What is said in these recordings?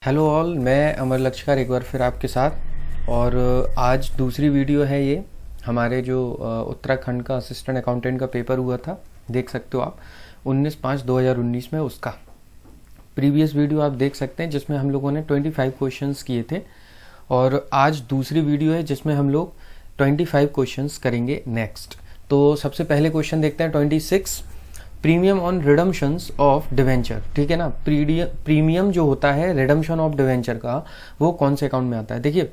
Hello all, मैं अमर लक्षकार एक बार फिर आपके साथ। और आज दूसरी वीडियो है ये हमारे जो उत्तराखंड का असिस्टेंट अकाउंटेंट का पेपर हुआ था, देख सकते हो आप 19/5/2019 में उसका प्रीवियस वीडियो आप देख सकते हैं, जिसमें हम लोगों ने 25 क्वेश्चंस किए थे। और आज दूसरी वीडियो है जिसमें हम लोग 25 क्वेश्चंस करेंगे नेक्स्ट। तो सबसे पहले क्वेश्चन देखते हैं 26, प्रीमियम ऑन रिडम्पशंस ऑफ डिवेंचर। ठीक है ना, प्रीमियम जो होता है रिडम्पशन ऑफ डिवेंचर का, वो कौन से अकाउंट में आता है। देखिए,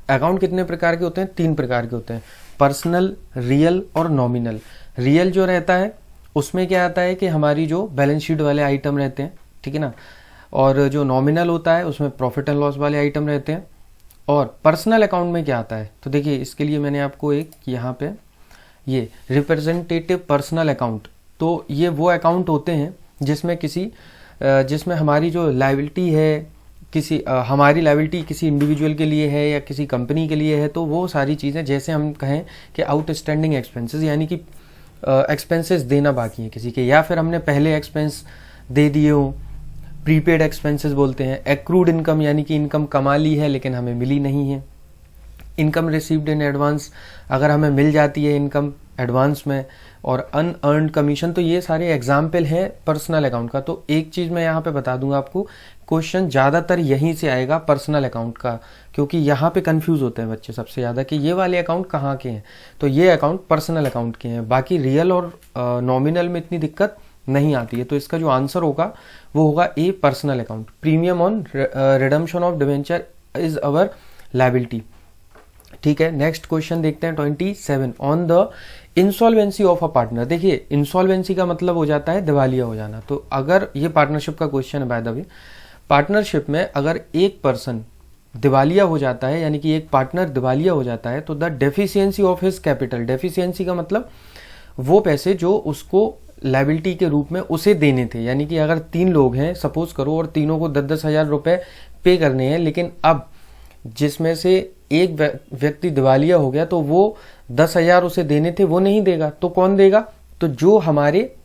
अकाउंट कितने प्रकार के होते हैं? 3 प्रकार के होते हैं, पर्सनल, रियल और नॉमिनल। रियल जो रहता है उसमें क्या आता है कि हमारी जो बैलेंस शीट वाले आइटम रहते हैं, ठीक है ना। और जो नॉमिनल होता है उसमें प्रॉफिट एंड लॉस वाले आइटम रहते हैं। और पर्सनल अकाउंट में क्या आता है, तो देखिए इसके लिए मैंने आपको एक यहाँ पे ये रिप्रेजेंटेटिव पर्सनल अकाउंट, तो ये वो अकाउंट होते हैं जिसमें हमारी जो लायबिलिटी है हमारी लायबिलिटी किसी इंडिविजुअल के लिए है या किसी कंपनी के लिए है, तो वो सारी चीज़ें, जैसे हम कहें कि आउटस्टैंडिंग एक्सपेंसेस, यानी कि एक्सपेंसेस देना बाकी है किसी के, या फिर हमने पहले एक्सपेंस दे दिए हो, प्रीपेड एक्सपेंसेस बोलते हैं। एक्रूड इनकम, यानी कि इनकम कमा ली है लेकिन हमें मिली नहीं है। इनकम रिसीव्ड इन एडवांस, अगर हमें मिल जाती है इनकम एडवांस में। और अनअर्न्ड कमीशन, तो ये सारे एग्जाम्पल हैं पर्सनल अकाउंट का। तो एक चीज़ मैं यहाँ पे बता दूंगा आपको, क्वेश्चन ज़्यादातर यहीं से आएगा पर्सनल अकाउंट का, क्योंकि यहाँ पे कंफ्यूज होते हैं बच्चे सबसे ज़्यादा कि ये वाले अकाउंट कहाँ के हैं। तो ये अकाउंट पर्सनल अकाउंट के हैं, बाकी रियल और नॉमिनल में इतनी दिक्कत नहीं आती है। तो इसका जो आंसर होगा वो होगा A, personal account. Premium on redemption of debenture is our liability. ठीक है, नेक्स्ट क्वेश्चन देखते हैं 27, on the insolvency of a partner. देखिए, इंसॉल्वेंसी का मतलब हो जाता है दिवालिया हो जाना। तो अगर ये पार्टनरशिप का क्वेश्चन है बाय द वे, पार्टनरशिप में अगर एक पर्सन दिवालिया हो जाता है, यानी कि एक पार्टनर दिवालिया हो जाता है, तो the deficiency of his capital, deficiency का मतलब वो पैसे जो उसको लायबिलिटी के रूप में उसे देने थे, यानी कि अगर 3 लोग हैं सपोज करो, और तीनों को 10-10 हजार रुपए पे करने हैं, लेकिन अब जिसमें से एक व्यक्ति दिवालिया हो गया तो वो 10,000 उसे देने थे, वो नहीं देगा, तो कौन देगा? तो जो हमारे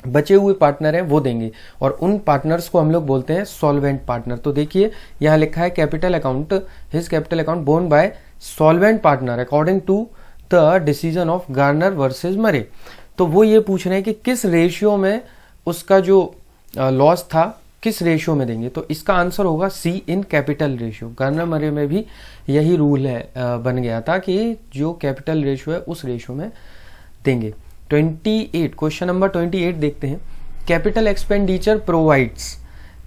बचे हुए पार्टनर हैं वो देंगे, और उन पार्टनर्स को हम लोग बोलते हैं सॉल्वेंट पार्टनर। तो देखिए यहाँ लिखा है capital account, his capital account borne by solvent partner according to the decision of Garner versus Murray. तो वो ये पूछ रहे हैं कि किस रेशियो में उसका जो लॉस था, किस रेशियो में देंगे। तो इसका आंसर होगा सी, इन कैपिटल रेशियो। गार्नर मरे में भी यही रूल है, बन गया था कि जो कैपिटल रेशियो है उस रेशियो में देंगे। 28, क्वेश्चन नंबर 28 देखते हैं। कैपिटल एक्सपेंडिचर प्रोवाइड्स,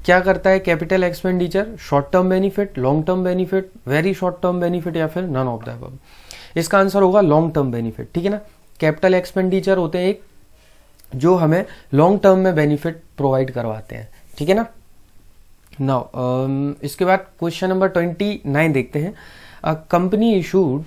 क्या करता है capital expenditure? Short term benefit, long term benefit, very short term benefit, या फिर नन ऑफ द अबव। इसका आंसर होगा लॉन्ग टर्म बेनिफिट। ठीक है ना, कैपिटल एक्सपेंडिचर होते हैं एक जो हमें लॉन्ग टर्म में बेनिफिट प्रोवाइड करवाते हैं। ठीक है ना। नाउ इसके बाद क्वेश्चन नंबर 29 देखते हैं। Company issued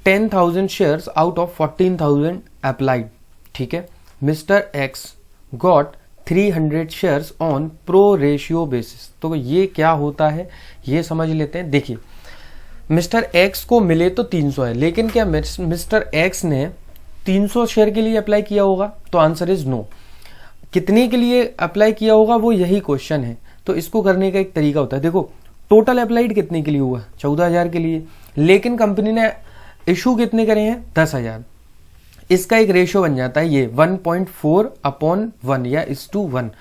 10,000 shares out of 14,000 applied. ठीक है, mister x got 300 shares on pro ratio basis. तो ये क्या होता है ये समझ लेते हैं। देखिए, मिस्टर एक्स को मिले तो 300 है, लेकिन क्या मिस्टर एक्स ने 300 शेयर के लिए अप्लाई किया होगा? तो आंसर इज नो। कितने के लिए अप्लाई किया होगा वो यही क्वेश्चन है। तो इसको करने का एक तरीका होता है। देखो, टोटल अप्लाइड कितने के लिए हुआ? 14,000 के लिए, लेकिन कंपनी ने इशू कितने करे हैं? 10,000। इसका एक रेशियो बन जाता है ये 1.4/1 या 1:1,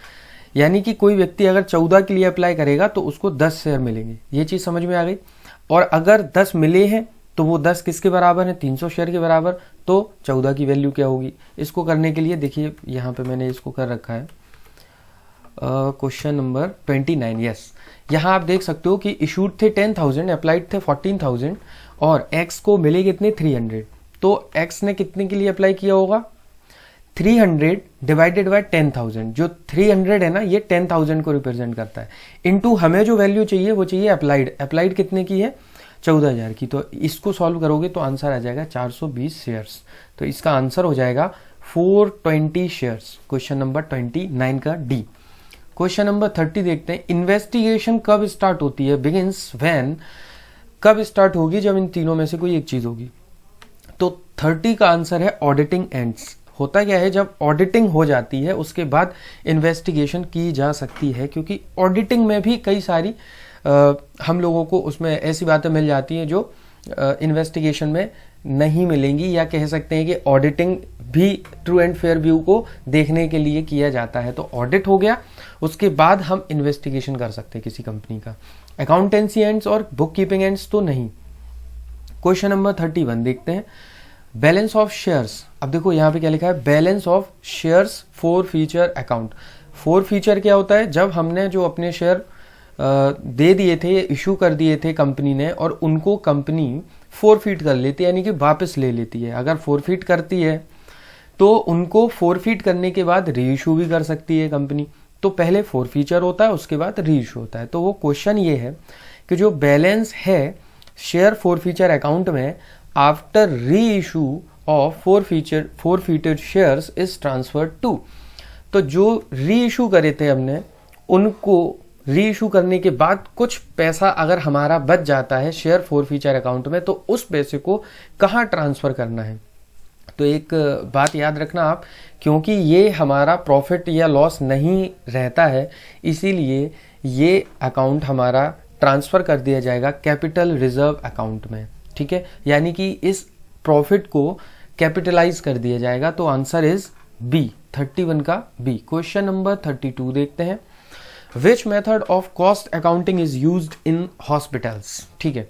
यानी कि कोई व्यक्ति अगर 14 के लिए अप्लाई करेगा तो उसको 10 शेयर मिलेंगे। ये चीज समझ में आ गई। और अगर 10 मिले हैं तो वो 10 किसके बराबर है? 300 शेयर के बराबर। तो 14 की वैल्यू क्या होगी? इसको करने के लिए देखिए यहाँ पे मैंने इसको कर रखा है क्वेश्चन नंबर 29। यस, यहाँ आप देख सकते हो कि इशूड थे 10,000, अप्लाइड थे 14,000, और एक्स को मिले कितने? 300। तो एक्स ने कितने के लिए अप्लाई किया होगा? 300 डिवाइडेड बाय 10,000। जो 300 है ना, ये 10,000 को रिप्रेजेंट करता है, इनटू हमें जो वैल्यू चाहिए वो चाहिए अप्लाइड। अप्लाइड कितने की है? 14,000 की। तो इसको सॉल्व करोगे तो आंसर आ जाएगा 420 शेयर्स। तो इसका आंसर हो जाएगा 420 शेयर्स, क्वेश्चन नंबर 29 का डी। क्वेश्चन नंबर 30 देखते हैं। इन्वेस्टिगेशन कब स्टार्ट होती है? बिगिंस व्हेन, कब स्टार्ट होगी? जब इन तीनों में से कोई एक चीज होगी। तो 30 का आंसर है ऑडिटिंग एंड्स होता क्या है, जब ऑडिटिंग हो जाती है उसके बाद इन्वेस्टिगेशन की जा सकती है, क्योंकि ऑडिटिंग में भी कई सारी हम लोगों को उसमें ऐसी बातें मिल जाती हैं जो इन्वेस्टिगेशन में नहीं मिलेंगी, या कह सकते हैं कि ऑडिटिंग भी ट्रू एंड फेयर व्यू को देखने के लिए किया जाता है। तो ऑडिट हो गया, उसके बाद हम इन्वेस्टिगेशन कर सकते हैं किसी कंपनी का। अकाउंटेंसी एंड्स और बुक कीपिंग एंड्स तो नहीं। क्वेश्चन नंबर 31 देखते हैं, बैलेंस ऑफ शेयर्स। अब देखो यहाँ पे क्या लिखा है, balance of shares for future account. For future क्या होता है, जब हमने जो अपने शेयर दे दिए थे, इशू कर दिए थे कंपनी ने, और उनको कंपनी फोरफीट कर लेती है, यानी कि वापस ले लेती है। अगर फोरफीट करती है तो उनको फोरफीट करने के बाद री इशू भी कर सकती है कंपनी। तो पहले फोरफीचर होता है, उसके बाद री इशू होता है। तो वो क्वेश्चन ये है कि जो बैलेंस है शेयर फोरफीचर अकाउंट में after reissue of forfeited shares is transferred to. तो जो री इशू करे थे हमने, उनको री इशू करने के बाद कुछ पैसा अगर हमारा बच जाता है शेयर फोरफीचर अकाउंट में, तो उस पैसे को कहाँ ट्रांसफर करना है। तो एक बात याद रखना आप, क्योंकि ये हमारा प्रॉफिट या लॉस नहीं रहता है, इसीलिए ये अकाउंट हमारा ट्रांसफर कर दिया जाएगा कैपिटल रिजर्व अकाउंट में। ठीक है, यानी कि इस प्रॉफिट को कैपिटलाइज कर दिया जाएगा। तो आंसर इज बी, 31 का बी। क्वेश्चन नंबर 32 देखते हैं, which method of cost accounting is used in hospitals. ठीक है,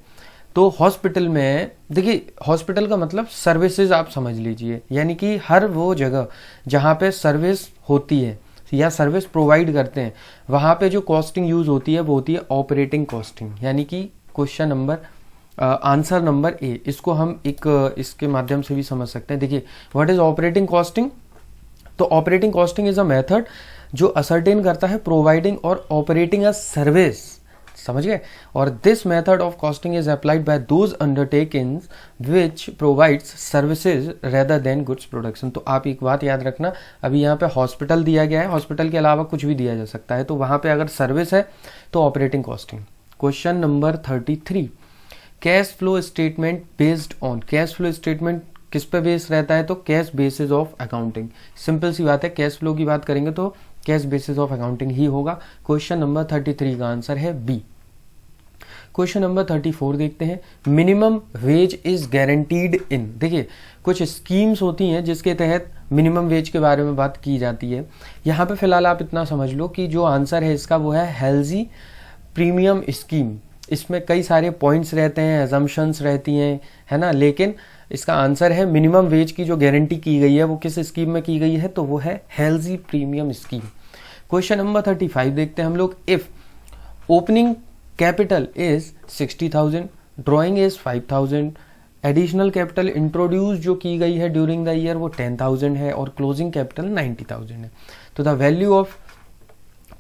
तो हॉस्पिटल में देखिए, हॉस्पिटल का मतलब सर्विसेज आप समझ लीजिए, यानी कि हर वो जगह जहाँ पे सर्विस होती है या सर्विस प्रोवाइड करते हैं, वहाँ पे जो कॉस्टिंग यूज होती है वो होती है ऑपरेटिंग कॉस्टिंग। यानी कि क्वेश्चन नंबर आंसर नंबर ए, इसको हम एक इसके माध्यम से भी समझ सकते हैं। देखिए, व्हाट इज ऑपरेटिंग कॉस्टिंग। तो operating costing is a method जो असर्टेन करता है प्रोवाइडिंग और ऑपरेटिंग अ सर्विस, समझ गए। और this method of costing is applied by those undertakings which provides services rather than goods production. तो आप एक बात याद रखना, अभी यहाँ पे हॉस्पिटल दिया गया है, हॉस्पिटल के अलावा कुछ भी दिया जा सकता है, तो वहां पे अगर सर्विस है तो operating costing. Question number 33, cash flow statement based on. Cash flow statement किस पे बेस रहता है, तो cash basis of accounting. Simple सी बात है, कैश फ्लो की बात करेंगे तो कैश बेसिस ऑफ अकाउंटिंग ही होगा। क्वेश्चन नंबर 33 का आंसर है बी। क्वेश्चन नंबर 34 देखते हैं, मिनिमम वेज इज गारंटीड इन। देखिए, कुछ स्कीम्स होती हैं जिसके तहत मिनिमम वेज के बारे में बात की जाती है। यहाँ पे फिलहाल आप इतना समझ लो कि जो आंसर है इसका वो है हेल्जी प्रीमियम स्कीम। इसमें कई सारे पॉइंट्स रहते हैं, एजम्पशंस रहती हैं, है ना, लेकिन इसका आंसर है मिनिमम वेज की जो गारंटी की गई है वो किस स्कीम में की गई है, तो वो है हेल्जी प्रीमियम स्कीम। क्वेश्चन नंबर 35 देखते हैं हम लोग, if opening capital is 60,000, drawing is 5,000, additional capital introduce जो की गई है ड्यूरिंग द ईयर वो 10,000 है, और क्लोजिंग कैपिटल 90,000 है, तो the value of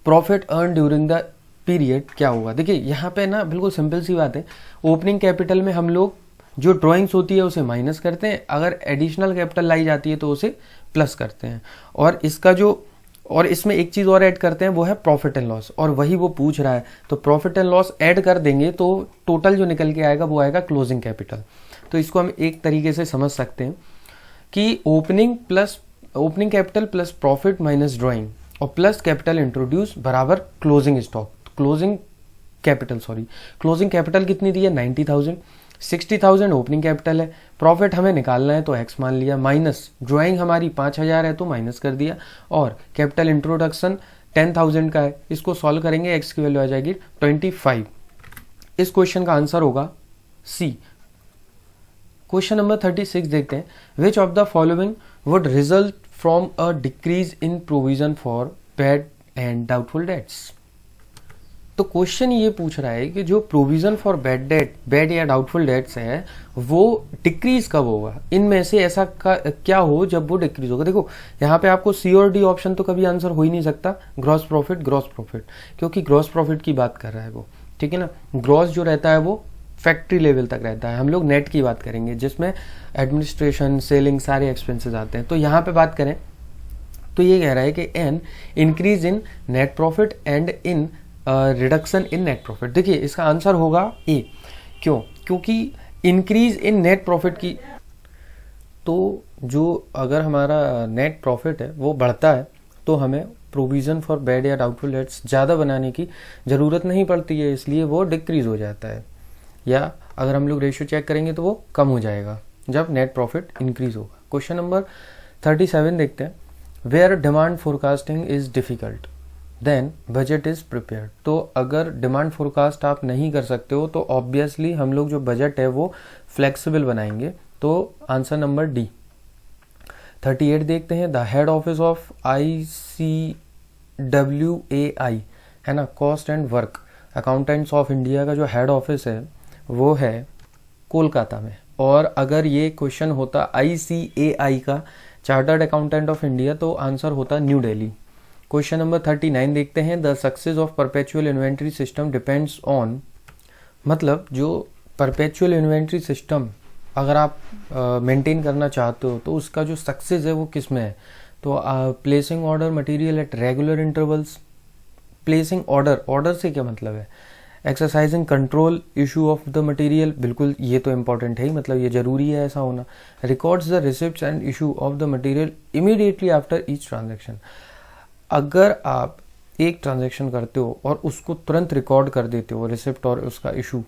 profit earn during the period क्या होगा। देखिए, यहाँ पे ना बिल्कुल सिंपल सी बात है, ओपनिंग कैपिटल में हम लोग जो ड्राइंग्स होती है उसे माइनस करते हैं, अगर एडिशनल कैपिटल लाई जाती है तो उसे प्लस करते हैं, और इसका जो और इसमें एक चीज और ऐड करते हैं वो है प्रॉफिट एंड लॉस, और वही वो पूछ रहा है। तो प्रॉफिट एंड लॉस ऐड कर देंगे तो टोटल जो निकल के आएगा वो आएगा क्लोजिंग कैपिटल। तो इसको हम एक तरीके से समझ सकते हैं कि opening capital plus profit minus drawing और प्लस कैपिटल इंट्रोड्यूस बराबर क्लोजिंग स्टॉक। क्लोजिंग कैपिटल कितनी दी है, 90,000, 60,000 ओपनिंग कैपिटल है, प्रॉफिट हमें निकालना है तो एक्स मान लिया, माइनस ड्राइंग हमारी 5,000 है तो माइनस कर दिया, और कैपिटल इंट्रोडक्शन 10,000 का है, इसको सॉल्व करेंगे एक्स की वैल्यू आ जाएगी 25। इस क्वेश्चन का आंसर होगा सी। क्वेश्चन नंबर 36 देखते हैं, which of the following would result from a decrease in provision for bad and doubtful debts. तो क्वेश्चन ये पूछ रहा है कि जो प्रोविजन फॉर बैड या डाउटफुल डेट्स है वो डिक्रीज कब होगा, इनमें से ऐसा क्या हो जब वो डिक्रीज होगा। देखो, यहाँ पे आपको सी और डी ऑप्शन तो कभी आंसर हो ही नहीं सकता, ग्रॉस प्रॉफिट, क्योंकि ग्रॉस प्रॉफिट की बात कर रहा है वो, ठीक है ना। ग्रॉस जो रहता है वो फैक्ट्री लेवल तक रहता है, हम लोग नेट की बात करेंगे जिसमें एडमिनिस्ट्रेशन, सेलिंग सारे एक्सपेंसेस आते हैं। तो यहाँ पे बात करें तो ये कह रहा है कि an increase in net profit and in reduction in net profit. देखिए, इसका आंसर होगा ए। क्यों? क्योंकि इंक्रीज इन नेट प्रॉफिट की तो जो अगर हमारा नेट प्रॉफिट है वो बढ़ता है तो हमें प्रोविज़न फॉर बैड या डाउटफुल डेट्स ज़्यादा बनाने की ज़रूरत नहीं पड़ती है, इसलिए वो डिक्रीज हो जाता है। या अगर हम लोग रेशियो चेक करेंगे तो वो कम हो जाएगा जब नेट प्रॉफिट इंक्रीज होगा। क्वेश्चन नंबर 37 देखते हैं, where demand forecasting is difficult then budget is prepared. तो अगर डिमांड फोरकास्ट आप नहीं कर सकते हो तो ऑब्वियसली हम लोग जो बजट है वो फ्लेक्सिबल बनाएंगे। तो आंसर नंबर डी। 38 देखते हैं, the head office of ICWAI है ना, cost and work accountants of India का जो हेड ऑफिस है वो है कोलकाता में। और अगर ये क्वेश्चन होता ICAI का, चार्टर्ड अकाउंटेंट ऑफ इंडिया, तो आंसर होता न्यू दिल्ली। क्वेश्चन नंबर 39 देखते हैं, the success of perpetual inventory system depends on, मतलब जो परपेचुअल इन्वेंट्री सिस्टम अगर आप मेंटेन करना चाहते हो तो उसका जो सक्सेस है वो किस में है। तो placing order material at regular intervals. Placing order से क्या मतलब है, exercising control issue of the material, बिल्कुल ये तो इंपॉर्टेंट है ही, मतलब ये जरूरी है ऐसा होना। Records the receipts and issue of the material immediately after each transaction. अगर आप एक ट्रांजैक्शन करते हो और उसको तुरंत रिकॉर्ड कर देते हो, रिसिप्ट और उसका इशू,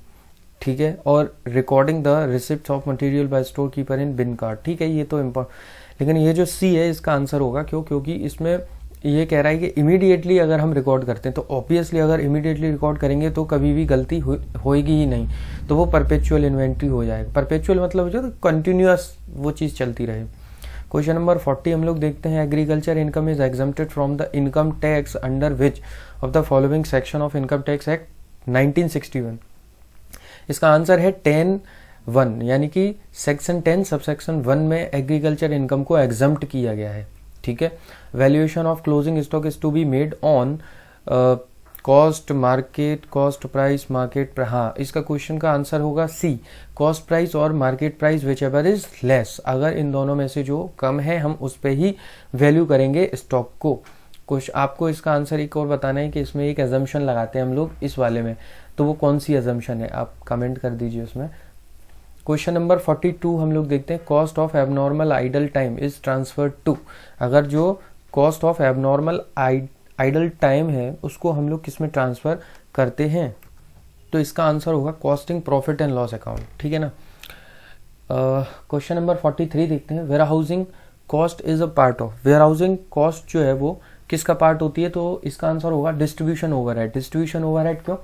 ठीक है, और recording the receipt of material by store keeper in bin card, ठीक है, ये तो इम्पोर्टेंट। लेकिन ये जो सी है इसका आंसर होगा, क्यों, क्योंकि इसमें ये कह रहा है कि इमीडिएटली अगर हम रिकॉर्ड करते हैं तो ऑब्वियसली अगर इमीडिएटली रिकॉर्ड करेंगे तो कभी भी गलती होएगी ही नहीं, तो वो परपेचुअल इन्वेंट्री हो जाएगा। परपेचुअल मतलब जो कंटिन्यूअस वो चीज़ चलती रहे। क्वेश्चन नंबर 40 हम लोग देखते हैं, agriculture income is exempted from the income tax under which of the following section of income tax act 1961। इसका आंसर है 10(1), यानी कि सेक्शन 10 सबसेक्शन 1 में एग्रीकल्चर इनकम को एग्जम्प्ट किया गया है, ठीक है। Valuation of closing stock is to be made on cost market cost price market, हाँ इसका क्वेश्चन का आंसर होगा सी, कॉस्ट प्राइस और market price whichever is less. अगर इन दोनों में से जो कम है हम उस पर ही वैल्यू करेंगे स्टॉक को। कुछ आपको इसका आंसर एक और बताना है कि इसमें एक एजम्पशन लगाते हैं हम लोग इस वाले में, तो वो कौन सी एजम्पशन है आप कमेंट कर दीजिए उसमें। क्वेश्चन नंबर 42 हम लोग देखते हैं, cost of abnormal idle time is transferred to. अगर जो cost of abnormal idle time है उसको हम लोग किस में ट्रांसफर करते हैं, तो इसका आंसर होगा costing profit and loss account, ठीक है ना। क्वेश्चन नंबर 43 देखते हैं, warehousing cost is a part of. Warehousing cost जो है वो किसका पार्ट होती है, तो इसका आंसर होगा डिस्ट्रीब्यूशन ओवरहेड। डिस्ट्रीब्यूशन ओवरहेड क्यों,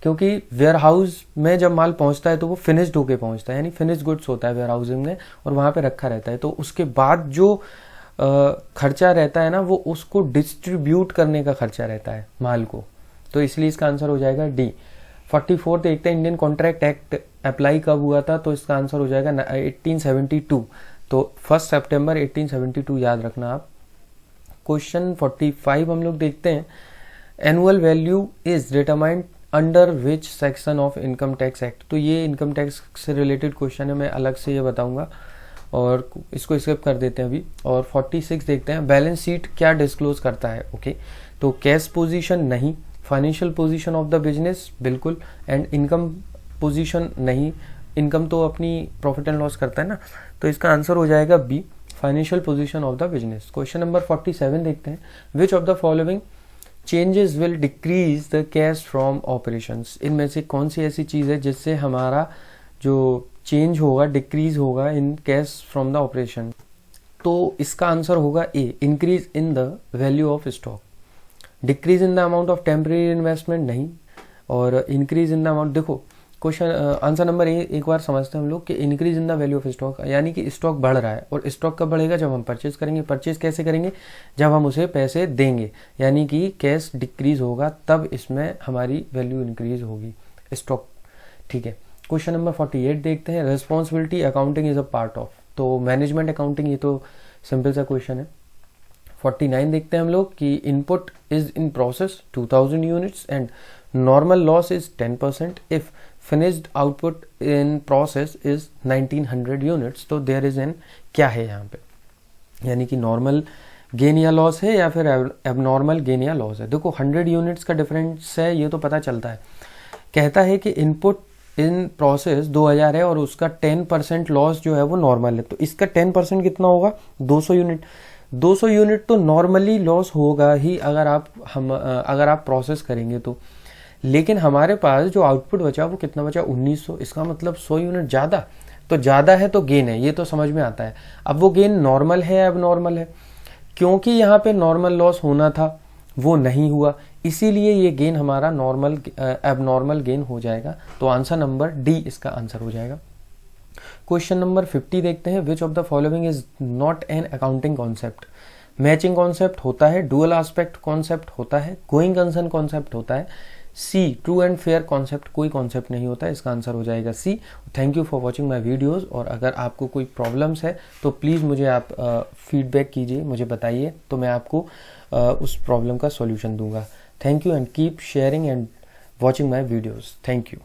क्योंकि वेयर हाउस में जब माल पहुंचता है तो वो फिनिश्ड होके पहुंचता है, यानी फिनिश्ड गुड्स होता है वेयर हाउसिंग में और वहां पे रखा रहता है, तो उसके बाद जो खर्चा रहता है ना वो उसको डिस्ट्रीब्यूट करने का खर्चा रहता है माल को, तो इसलिए इसका आंसर हो जाएगा डी। 44 देखते हैं, इंडियन कॉन्ट्रैक्ट एक्ट अप्लाई कब हुआ था, तो इसका आंसर हो जाएगा 1872, तो 1 सितंबर 1872 याद रखना आप। क्वेश्चन 45 हम लोग देखते हैं, annual value is determined under which section of income tax act. तो ये इनकम टैक्स से रिलेटेड क्वेश्चन है, मैं अलग से ये बताऊंगा और इसको स्किप कर देते हैं अभी। और 46 देखते हैं, बैलेंस शीट क्या डिस्क्लोज करता है, ओके तो कैश पोजीशन नहीं, financial position of the business बिल्कुल, एंड इनकम पोजीशन नहीं, इनकम तो अपनी प्रॉफिट एंड लॉस करता है ना, तो इसका आंसर हो जाएगा B, financial position of the business. Question number 47 देखते हैं, which of the following changes will decrease the cash from operations. इनमें से कौन सी ऐसी चीज है जिससे हमारा जो चेंज होगा डिक्रीज होगा in cash from the operation, तो इसका आंसर होगा A, increase in the value of stock. Decrease in the amount of temporary investment नहीं, और इंक्रीज इन द अमाउंट, देखो क्वेश्चन आंसर नंबर ए एक बार समझते हैं हम लोग कि increase in the value of stock, यानी कि स्टॉक बढ़ रहा है, और स्टॉक कब बढ़ेगा, जब हम परचेज करेंगे। परचेज कैसे करेंगे, जब हम उसे पैसे देंगे, यानी कि कैश डिक्रीज होगा तब इसमें हमारी वैल्यू इंक्रीज होगी स्टॉक, ठीक है। क्वेश्चन नंबर 48 देखते हैं, responsibility accounting is a part of. तो मैनेजमेंट अकाउंटिंग, ये तो सिंपल सा क्वेश्चन है। 49 देखते हैं हम लोग कि input is in process 2000 units and normal loss is 10% if finished output in process is 1900 units. तो देयर इज एन क्या है यहाँ पे, यानी कि नॉर्मल गेन या लॉस है या फिर एबनॉर्मल गेन या लॉस है। देखो 100 यूनिट्स का डिफरेंस है, ये तो पता चलता है। कहता है कि इनपुट इन प्रोसेस 2000 है और उसका 10% लॉस जो है वो नॉर्मल है, तो इसका 10% कितना होगा 200 यूनिट। 200 यूनिट तो नॉर्मली लॉस होगा ही अगर आप प्रोसेस करेंगे तो, लेकिन हमारे पास जो आउटपुट बचा वो कितना बचा 1900, इसका मतलब 100 यूनिट ज़्यादा, तो ज़्यादा है तो गेन है, ये तो समझ में आता है। अब वो गेन नॉर्मल है अब नॉर्मल है, क्योंकि यहाँ पे नॉर्मल लॉस होना था वो नहीं हुआ, इसीलिए ये गेन हमारा नॉर्मल एबनॉर्मल गेन हो जाएगा। तो आंसर नंबर डी इसका आंसर हो जाएगा। क्वेश्चन नंबर 50 देखते हैं। Which of the following is not an accounting concept. Matching concept होता है, डुअल एस्पेक्ट कॉन्सेप्ट होता है, गोइंग कंसर्न कॉन्सेप्ट होता है, C true and fair concept कोई कॉन्सेप्ट नहीं होता है, इसका आंसर हो जाएगा C. Thank you for watching my videos, और अगर आपको कोई प्रॉब्लम्स है तो प्लीज़ मुझे आप फीडबैक कीजिए, मुझे बताइए, तो मैं आपको उस प्रॉब्लम का सॉल्यूशन दूंगा। Thank you and keep sharing and watching my videos. Thank you.